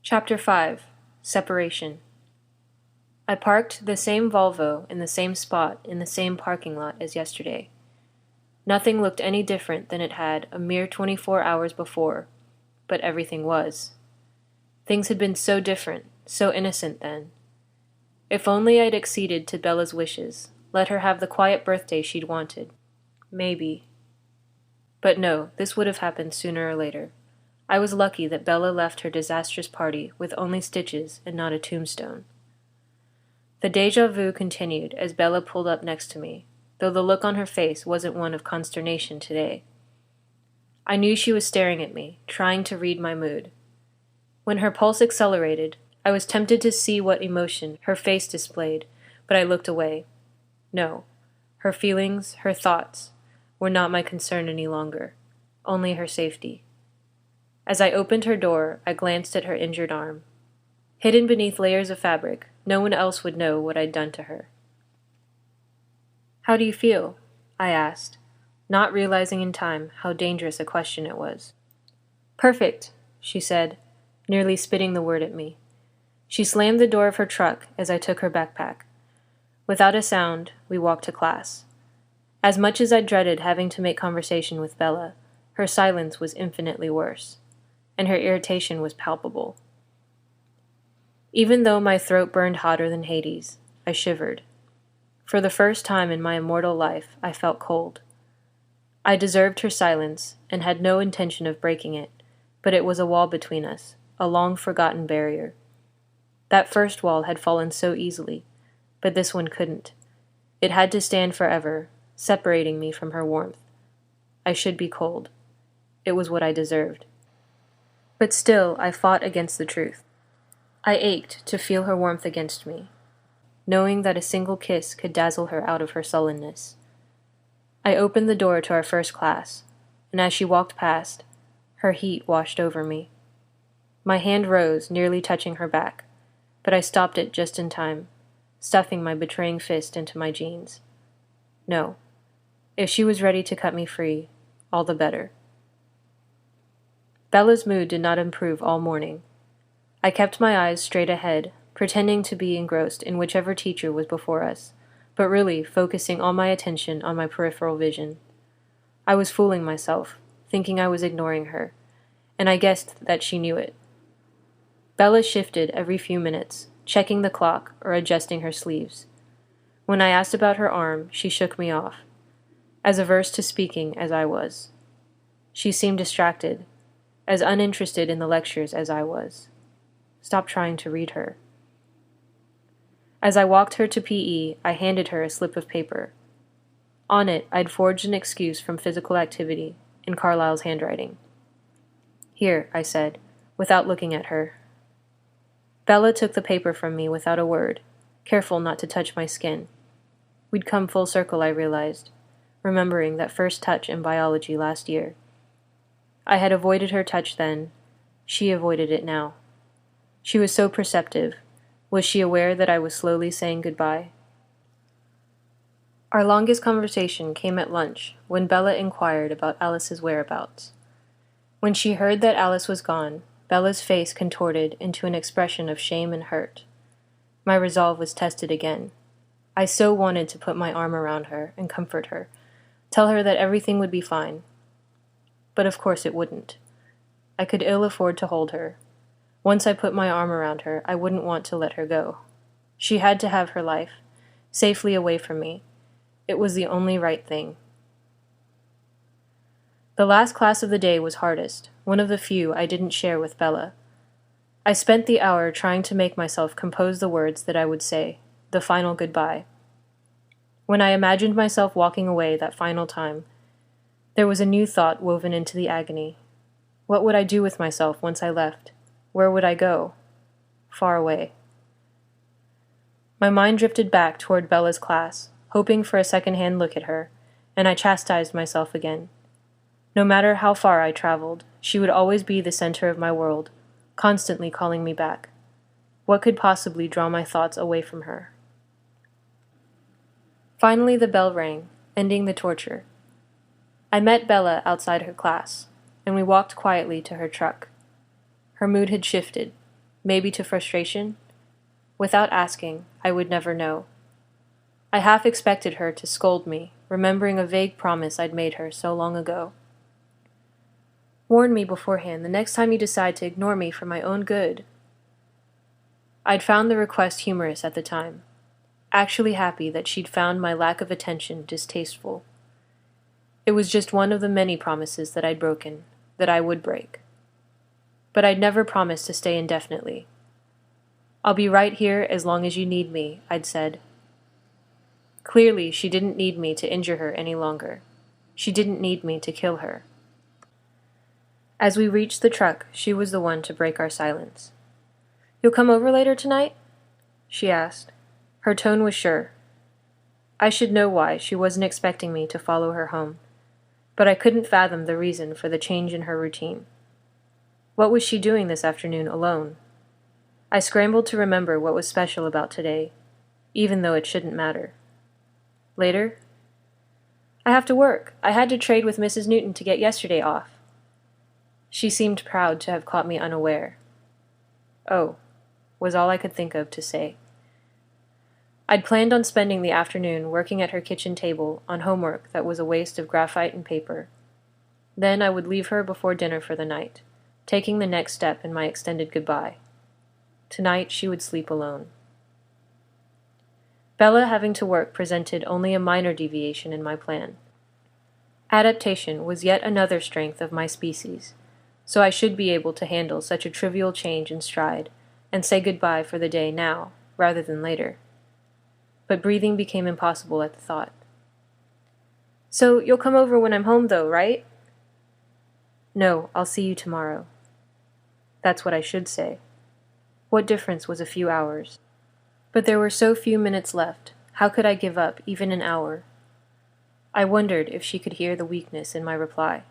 Chapter 5. Separation. I parked the same Volvo in the same spot in the same parking lot as yesterday. Nothing looked any different than it had a mere 24 hours before, but everything was. Things had been so different, so innocent then. If only I'd acceded to Bella's wishes, let her have the quiet birthday she'd wanted. Maybe. But no, this would have happened sooner or later. I was lucky that Bella left her disastrous party with only stitches and not a tombstone. The déjà vu continued as Bella pulled up next to me, though the look on her face wasn't one of consternation today. I knew she was staring at me, trying to read my mood. When her pulse accelerated, I was tempted to see what emotion her face displayed, but I looked away. No, her feelings, her thoughts, were not my concern any longer, only her safety. As I opened her door, I glanced at her injured arm. Hidden beneath layers of fabric, no one else would know what I'd done to her. "How do you feel?" I asked, not realizing in time how dangerous a question it was. "Perfect," she said, nearly spitting the word at me. She slammed the door of her truck as I took her backpack. Without a sound, we walked to class. As much as I dreaded having to make conversation with Bella, her silence was infinitely worse, and her irritation was palpable. Even though my throat burned hotter than Hades, I shivered. For the first time in my immortal life, I felt cold. I deserved her silence, and had no intention of breaking it, but it was a wall between us, a long-forgotten barrier. That first wall had fallen so easily, but this one couldn't. It had to stand forever, separating me from her warmth. I should be cold. It was what I deserved. But still, I fought against the truth. I ached to feel her warmth against me, knowing that a single kiss could dazzle her out of her sullenness. I opened the door to our first class, and as she walked past, her heat washed over me. My hand rose, nearly touching her back, but I stopped it just in time, stuffing my betraying fist into my jeans. No. If she was ready to cut me free, all the better. Bella's mood did not improve all morning. I kept my eyes straight ahead, pretending to be engrossed in whichever teacher was before us, but really focusing all my attention on my peripheral vision. I was fooling myself, thinking I was ignoring her, and I guessed that she knew it. Bella shifted every few minutes, checking the clock or adjusting her sleeves. When I asked about her arm, she shook me off, as averse to speaking as I was. She seemed distracted, as uninterested in the lectures as I was. Stop trying to read her. As I walked her to PE, I handed her a slip of paper. On it, I'd forged an excuse from physical activity in Carlisle's handwriting. "Here," I said, without looking at her. Bella took the paper from me without a word, careful not to touch my skin. We'd come full circle, I realized, remembering that first touch in biology last year. I had avoided her touch then. She avoided it now. She was so perceptive. Was she aware that I was slowly saying goodbye? Our longest conversation came at lunch, when Bella inquired about Alice's whereabouts. When she heard that Alice was gone, Bella's face contorted into an expression of shame and hurt. My resolve was tested again. I so wanted to put my arm around her and comfort her, tell her that everything would be fine. But of course it wouldn't. I could ill afford to hold her. Once I put my arm around her, I wouldn't want to let her go. She had to have her life, safely away from me. It was the only right thing. The last class of the day was hardest, one of the few I didn't share with Bella. I spent the hour trying to make myself compose the words that I would say, the final goodbye. When I imagined myself walking away that final time, there was a new thought woven into the agony. What would I do with myself once I left? Where would I go? Far away. My mind drifted back toward Bella's class, hoping for a second-hand look at her, and I chastised myself again. No matter how far I traveled, she would always be the center of my world, constantly calling me back. What could possibly draw my thoughts away from her? Finally the bell rang, ending the torture. I met Bella outside her class, and we walked quietly to her truck. Her mood had shifted. maybe to frustration. Without asking, I would never know. I half expected her to scold me, remembering a vague promise I'd made her so long ago. Warn me beforehand the next time you decide to ignore me for my own good. I'd found the request humorous at the time, actually happy that she'd found my lack of attention distasteful. It was just one of the many promises that I'd broken, that I would break. But I'd never promised to stay indefinitely. I'll be right here as long as you need me, I'd said. Clearly, she didn't need me to injure her any longer. She didn't need me to kill her. As we reached the truck, she was the one to break our silence. "You'll come over later tonight?" she asked. Her tone was sure. I should know why she wasn't expecting me to follow her home, but I couldn't fathom the reason for the change in her routine. What was she doing this afternoon alone? I scrambled to remember what was special about today, even though it shouldn't matter. Later? "I have to work. I had to trade with Mrs. Newton to get yesterday off." She seemed proud to have caught me unaware. "Oh," was all I could think of to say. I'd planned on spending the afternoon working at her kitchen table on homework that was a waste of graphite and paper. Then I would leave her before dinner for the night, taking the next step in my extended goodbye. Tonight she would sleep alone. Bella having to work presented only a minor deviation in my plan. Adaptation was yet another strength of my species, so I should be able to handle such a trivial change in stride and say goodbye for the day now, rather than later. But breathing became impossible at the thought. "So you'll come over when I'm home, though, right?" "No, I'll see you tomorrow." That's what I should say. What difference was a few hours? But there were so few minutes left. How could I give up even an hour? I wondered if she could hear the weakness in my reply.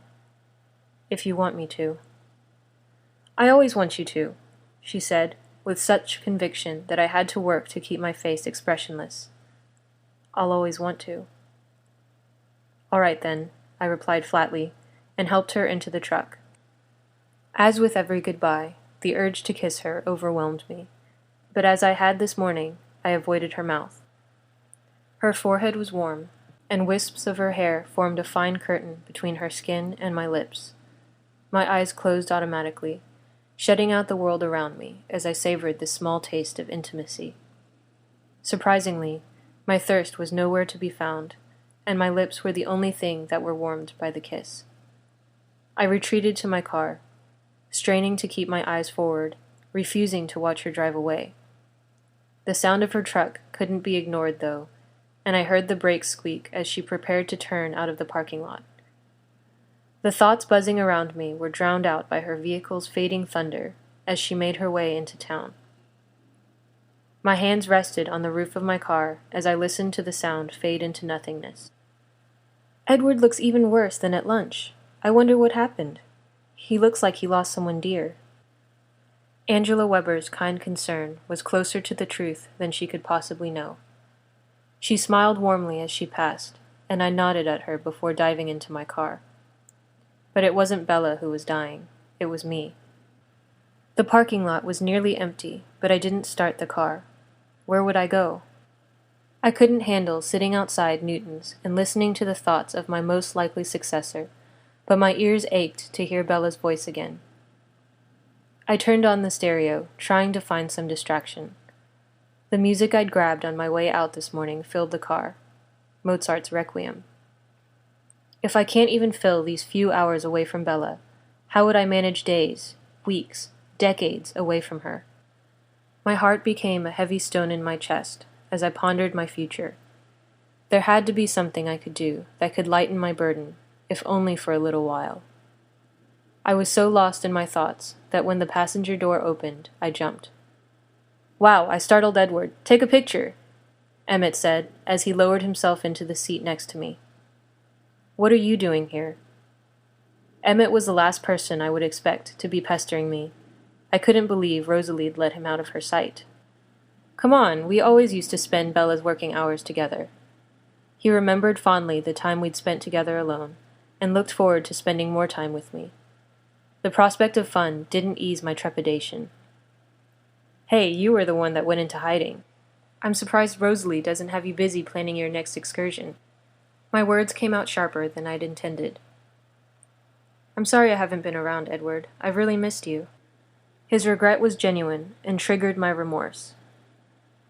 "If you want me to." "I always want you to," she said, with such conviction that I had to work to keep my face expressionless. "I'll always want to." "All right then," I replied flatly, and helped her into the truck. As with every goodbye, the urge to kiss her overwhelmed me, but as I had this morning, I avoided her mouth. Her forehead was warm, and wisps of her hair formed a fine curtain between her skin and my lips. My eyes closed automatically, shutting out the world around me as I savored this small taste of intimacy. Surprisingly, my thirst was nowhere to be found, and my lips were the only thing that were warmed by the kiss. I retreated to my car, straining to keep my eyes forward, refusing to watch her drive away. The sound of her truck couldn't be ignored, though, and I heard the brakes squeak as she prepared to turn out of the parking lot. The thoughts buzzing around me were drowned out by her vehicle's fading thunder as she made her way into town. My hands rested on the roof of my car as I listened to the sound fade into nothingness. "Edward looks even worse than at lunch. I wonder what happened. He looks like he lost someone dear." Angela Weber's kind concern was closer to the truth than she could possibly know. She smiled warmly as she passed, and I nodded at her before diving into my car. But it wasn't Bella who was dying. It was me. The parking lot was nearly empty, but I didn't start the car. Where would I go? I couldn't handle sitting outside Newton's and listening to the thoughts of my most likely successor, but my ears ached to hear Bella's voice again. I turned on the stereo, trying to find some distraction. The music I'd grabbed on my way out this morning filled the car. Mozart's Requiem. If I can't even fill these few hours away from Bella, how would I manage days, weeks, decades away from her? My heart became a heavy stone in my chest as I pondered my future. There had to be something I could do that could lighten my burden, if only for a little while. I was so lost in my thoughts that when the passenger door opened, I jumped. "Wow, I startled Edward. Take a picture," Emmett said as he lowered himself into the seat next to me. "What are you doing here?" Emmett was the last person I would expect to be pestering me. I couldn't believe Rosalie'd let him out of her sight. "Come on, we always used to spend Bella's working hours together." He remembered fondly the time we'd spent together alone, and looked forward to spending more time with me. The prospect of fun didn't ease my trepidation. Hey, you were the one that went into hiding. I'm surprised Rosalie doesn't have you busy planning your next excursion. My words came out sharper than I'd intended. I'm sorry I haven't been around, Edward. I've really missed you. His regret was genuine and triggered my remorse.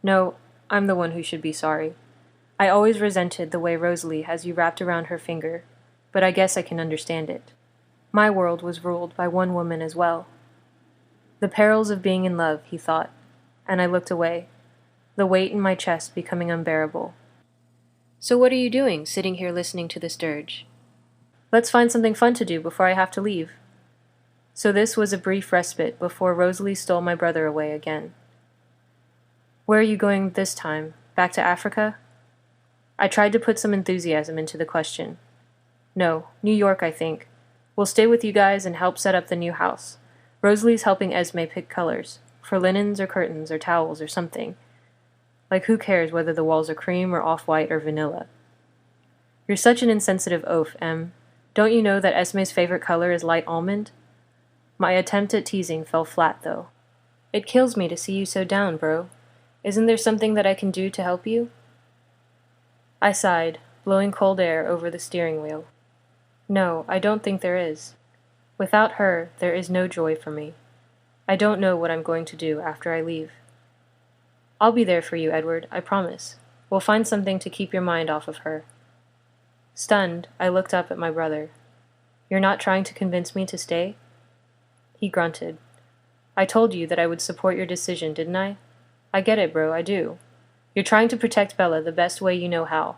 No, I'm the one who should be sorry. I always resented the way Rosalie has you wrapped around her finger, but I guess I can understand it. My world was ruled by one woman as well. The perils of being in love, he thought, and I looked away, the weight in my chest becoming unbearable. So what are you doing, sitting here listening to this dirge? Let's find something fun to do before I have to leave. So this was a brief respite before Rosalie stole my brother away again. Where are you going this time? Back to Africa? I tried to put some enthusiasm into the question. No, New York, I think. We'll stay with you guys and help set up the new house. Rosalie's helping Esme pick colors, for linens or curtains or towels or something. Like who cares whether the walls are cream or off-white or vanilla? You're such an insensitive oaf, Em. Don't you know that Esme's favorite color is light almond? My attempt at teasing fell flat, though. It kills me to see you so down, bro. Isn't there something that I can do to help you? I sighed, blowing cold air over the steering wheel. No, I don't think there is. Without her, there is no joy for me. I don't know what I'm going to do after I leave. I'll be there for you, Edward, I promise. We'll find something to keep your mind off of her. Stunned, I looked up at my brother. You're not trying to convince me to stay? He grunted. I told you that I would support your decision, didn't I? I get it, bro, I do. You're trying to protect Bella the best way you know how.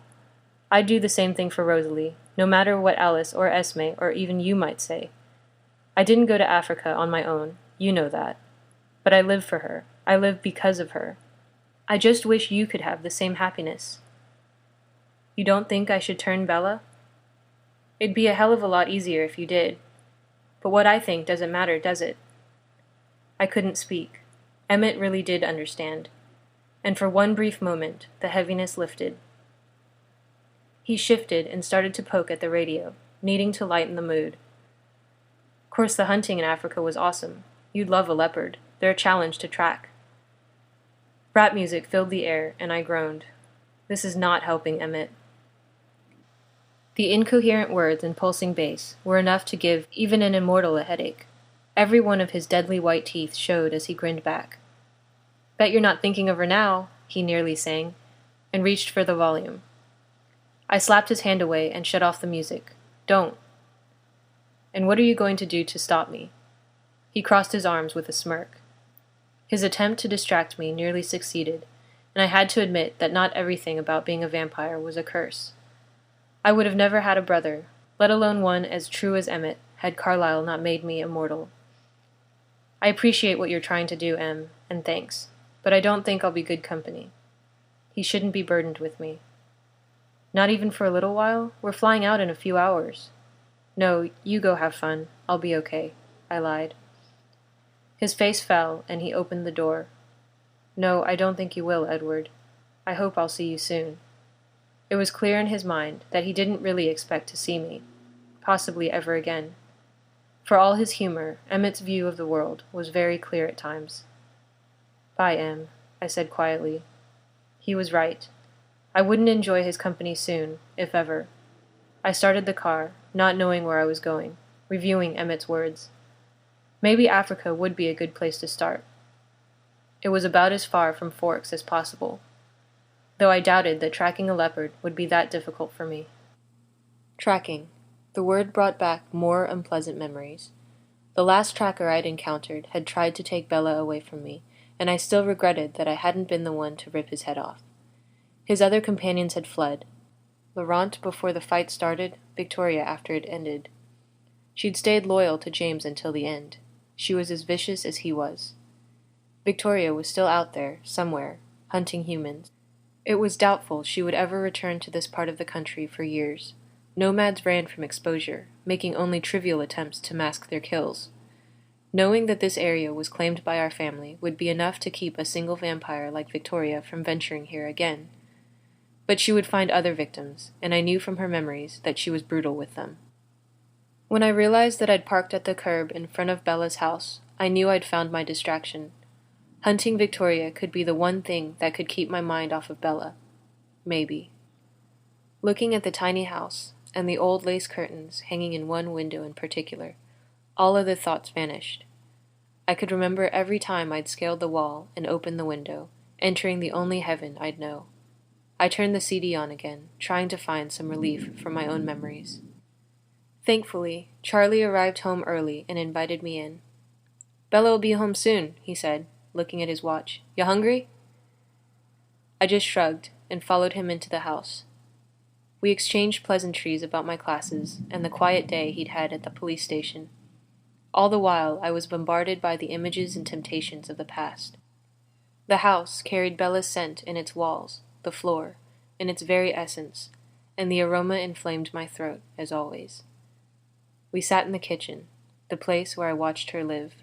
I'd do the same thing for Rosalie, no matter what Alice or Esme or even you might say. I didn't go to Africa on my own, you know that. But I live for her. I live because of her. I just wish you could have the same happiness. You don't think I should turn Bella? It'd be a hell of a lot easier if you did. But what I think doesn't matter, does it? I couldn't speak. Emmett really did understand. And for one brief moment, the heaviness lifted. He shifted and started to poke at the radio, needing to lighten the mood. Of course, the hunting in Africa was awesome. You'd love a leopard. They're a challenge to track. Rap music filled the air, and I groaned. This is not helping Emmett. The incoherent words and pulsing bass were enough to give even an immortal a headache. Every one of his deadly white teeth showed as he grinned back. Bet you're not thinking of her now, he nearly sang, and reached for the volume. I slapped his hand away and shut off the music. Don't. And what are you going to do to stop me? He crossed his arms with a smirk. His attempt to distract me nearly succeeded, and I had to admit that not everything about being a vampire was a curse. I would have never had a brother, let alone one as true as Emmett, had Carlyle not made me immortal. I appreciate what you're trying to do, Em, and thanks, but I don't think I'll be good company. He shouldn't be burdened with me. Not even for a little while? We're flying out in a few hours. No, you go have fun. I'll be okay, I lied. His face fell, and he opened the door. No, I don't think you will, Edward. I hope I'll see you soon. It was clear in his mind that he didn't really expect to see me, possibly ever again. For all his humor, Emmett's view of the world was very clear at times. Bye, Em, I said quietly. He was right. I wouldn't enjoy his company soon, if ever. I started the car, not knowing where I was going, reviewing Emmett's words. Maybe Africa would be a good place to start. It was about as far from Forks as possible, though I doubted that tracking a leopard would be that difficult for me. Tracking. The word brought back more unpleasant memories. The last tracker I'd encountered had tried to take Bella away from me, and I still regretted that I hadn't been the one to rip his head off. His other companions had fled. Laurent before the fight started, Victoria after it ended. She'd stayed loyal to James until the end. She was as vicious as he was. Victoria was still out there, somewhere, hunting humans. It was doubtful she would ever return to this part of the country for years. Nomads ran from exposure, making only trivial attempts to mask their kills. Knowing that this area was claimed by our family would be enough to keep a single vampire like Victoria from venturing here again. But she would find other victims, and I knew from her memories that she was brutal with them. When I realized that I'd parked at the curb in front of Bella's house, I knew I'd found my distraction. Hunting Victoria could be the one thing that could keep my mind off of Bella. Maybe. Looking at the tiny house and the old lace curtains hanging in one window in particular, all other thoughts vanished. I could remember every time I'd scaled the wall and opened the window, entering the only heaven I'd know. I turned the CD on again, trying to find some relief from my own memories. Thankfully, Charlie arrived home early and invited me in. "Bella will be home soon," he said, looking at his watch. "You hungry?" I just shrugged and followed him into the house. We exchanged pleasantries about my classes and the quiet day he'd had at the police station. All the while, I was bombarded by the images and temptations of the past. The house carried Bella's scent in its walls, the floor, in its very essence, and the aroma inflamed my throat, as always. We sat in the kitchen, the place where I watched her live.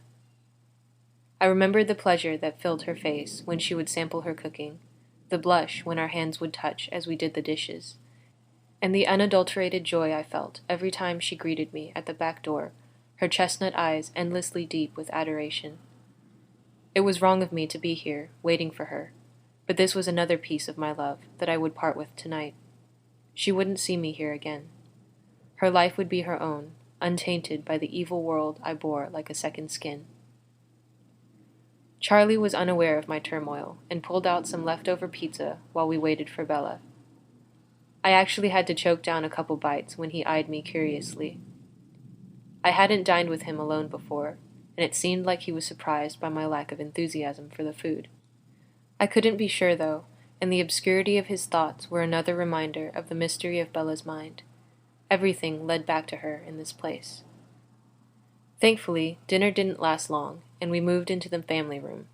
I remembered the pleasure that filled her face when she would sample her cooking, the blush when our hands would touch as we did the dishes, and the unadulterated joy I felt every time she greeted me at the back door, her chestnut eyes endlessly deep with adoration. It was wrong of me to be here, waiting for her, but this was another piece of my love that I would part with tonight. She wouldn't see me here again. Her life would be her own, untainted by the evil world I bore like a second skin. Charlie was unaware of my turmoil and pulled out some leftover pizza while we waited for Bella. I actually had to choke down a couple bites when he eyed me curiously. I hadn't dined with him alone before, and it seemed like he was surprised by my lack of enthusiasm for the food. I couldn't be sure, though, and the obscurity of his thoughts were another reminder of the mystery of Bella's mind. Everything led back to her in this place. Thankfully, dinner didn't last long, and we moved into the family room.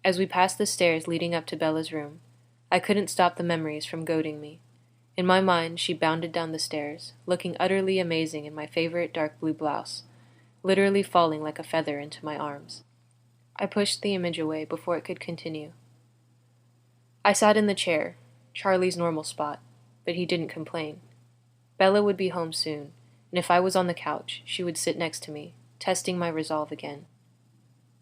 As we passed the stairs leading up to Bella's room, I couldn't stop the memories from goading me. In my mind, she bounded down the stairs, looking utterly amazing in my favorite dark blue blouse, literally falling like a feather into my arms. I pushed the image away before it could continue. I sat in the chair, Charlie's normal spot, but he didn't complain. Bella would be home soon, and if I was on the couch, she would sit next to me, testing my resolve again.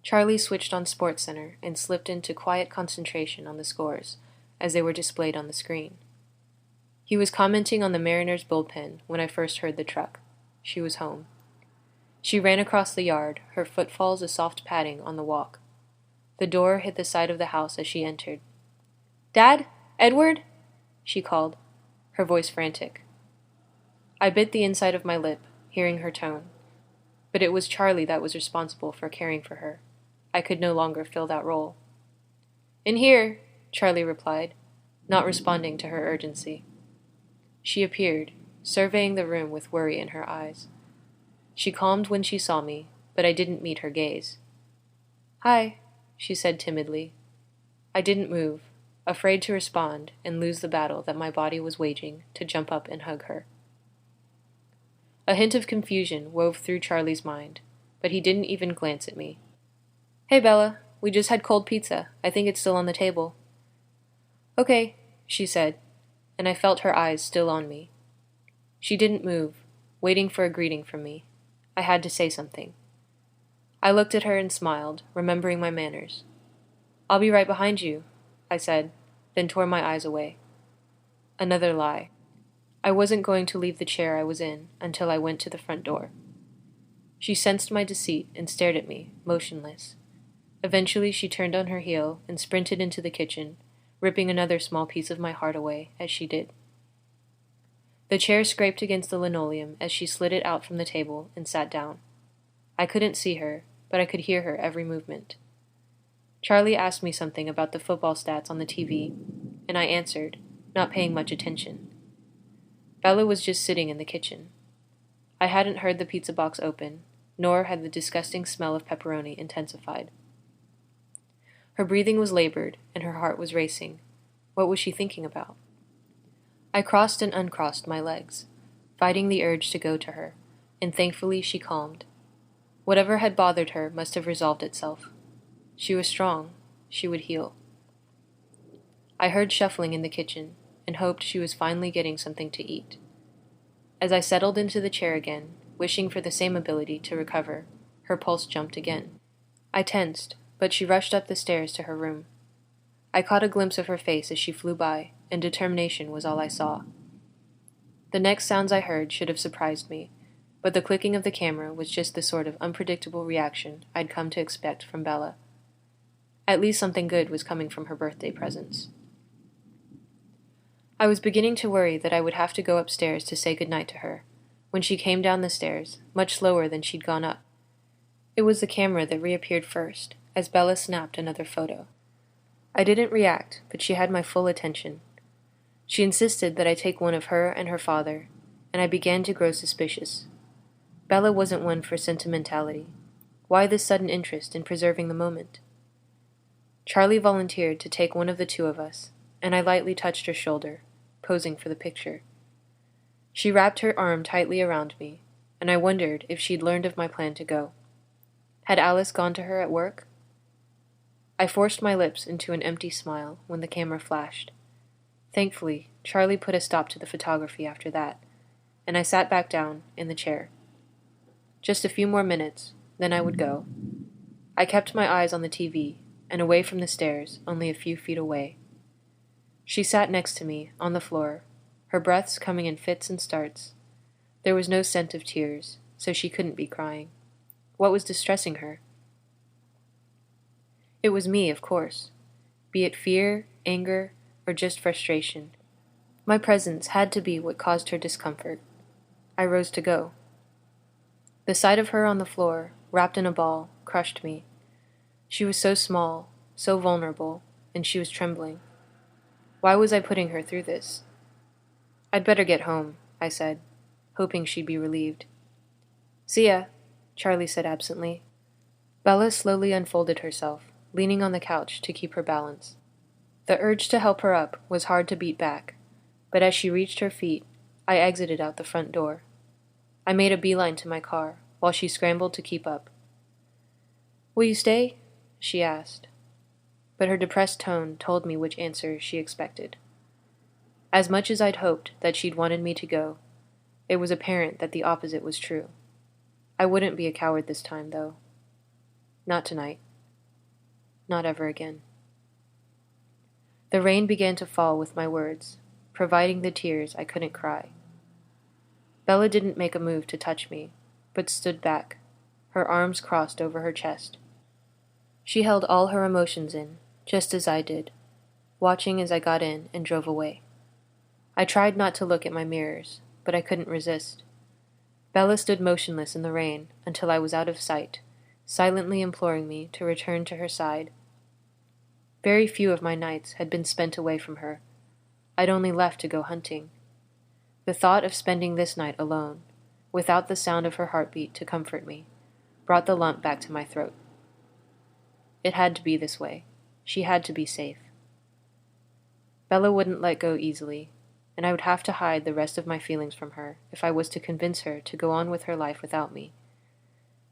Charlie switched on SportsCenter and slipped into quiet concentration on the scores as they were displayed on the screen. He was commenting on the Mariners' bullpen when I first heard the truck. She was home. She ran across the yard, her footfalls a soft padding on the walk. The door hit the side of the house as she entered. "Dad? Edward?" she called, her voice frantic. I bit the inside of my lip, hearing her tone. But it was Charlie that was responsible for caring for her. I could no longer fill that role. "In here," Charlie replied, not responding to her urgency. She appeared, surveying the room with worry in her eyes. She calmed when she saw me, but I didn't meet her gaze. "Hi," she said timidly. I didn't move, afraid to respond and lose the battle that my body was waging to jump up and hug her. A hint of confusion wove through Charlie's mind, but he didn't even glance at me. "Hey, Bella, we just had cold pizza. I think it's still on the table." "Okay," she said, and I felt her eyes still on me. She didn't move, waiting for a greeting from me. I had to say something. I looked at her and smiled, remembering my manners. "I'll be right behind you," I said, then tore my eyes away. Another lie. I wasn't going to leave the chair I was in until I went to the front door. She sensed my deceit and stared at me, motionless. Eventually she turned on her heel and sprinted into the kitchen, ripping another small piece of my heart away as she did. The chair scraped against the linoleum as she slid it out from the table and sat down. I couldn't see her, but I could hear her every movement. Charlie asked me something about the football stats on the TV, and I answered, not paying much attention. Bella was just sitting in the kitchen. I hadn't heard the pizza box open, nor had the disgusting smell of pepperoni intensified. Her breathing was labored, and her heart was racing. What was she thinking about? I crossed and uncrossed my legs, fighting the urge to go to her, and thankfully she calmed. Whatever had bothered her must have resolved itself. She was strong. She would heal. I heard shuffling in the kitchen, and hoped she was finally getting something to eat. As I settled into the chair again, wishing for the same ability to recover, her pulse jumped again. I tensed, but she rushed up the stairs to her room. I caught a glimpse of her face as she flew by, and determination was all I saw. The next sounds I heard should have surprised me, but the clicking of the camera was just the sort of unpredictable reaction I'd come to expect from Bella. At least something good was coming from her birthday presents. I was beginning to worry that I would have to go upstairs to say goodnight to her, when she came down the stairs, much slower than she'd gone up. It was the camera that reappeared first, as Bella snapped another photo. I didn't react, but she had my full attention. She insisted that I take one of her and her father, and I began to grow suspicious. Bella wasn't one for sentimentality. Why this sudden interest in preserving the moment? Charlie volunteered to take one of the two of us, and I lightly touched her shoulder, posing for the picture. She wrapped her arm tightly around me, and I wondered if she'd learned of my plan to go. Had Alice gone to her at work? I forced my lips into an empty smile when the camera flashed. Thankfully, Charlie put a stop to the photography after that, and I sat back down in the chair. Just a few more minutes, then I would go. I kept my eyes on the TV, and away from the stairs, only a few feet away. She sat next to me, on the floor, her breaths coming in fits and starts. There was no scent of tears, so she couldn't be crying. What was distressing her? It was me, of course. Be it fear, anger, or just frustration. My presence had to be what caused her discomfort. I rose to go. The sight of her on the floor, wrapped in a ball, crushed me. She was so small, so vulnerable, and she was trembling. Why was I putting her through this? I'd better get home, I said, hoping she'd be relieved. See ya, Charlie said absently. Bella slowly unfolded herself, leaning on the couch to keep her balance. The urge to help her up was hard to beat back, but as she reached her feet, I exited out the front door. I made a beeline to my car, while she scrambled to keep up. Will you stay? She asked, but her depressed tone told me which answer she expected. As much as I'd hoped that she'd wanted me to go, it was apparent that the opposite was true. I wouldn't be a coward this time, though. Not tonight. Not ever again. The rain began to fall with my words, providing the tears I couldn't cry. Bella didn't make a move to touch me, but stood back, her arms crossed over her chest. She held all her emotions in, just as I did, watching as I got in and drove away. I tried not to look at my mirrors, but I couldn't resist. Bella stood motionless in the rain until I was out of sight, silently imploring me to return to her side. Very few of my nights had been spent away from her. I'd only left to go hunting. The thought of spending this night alone, without the sound of her heartbeat to comfort me, brought the lump back to my throat. It had to be this way. She had to be safe. Bella wouldn't let go easily, and I would have to hide the rest of my feelings from her if I was to convince her to go on with her life without me.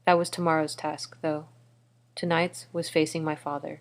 That was tomorrow's task, though. Tonight's was facing my father.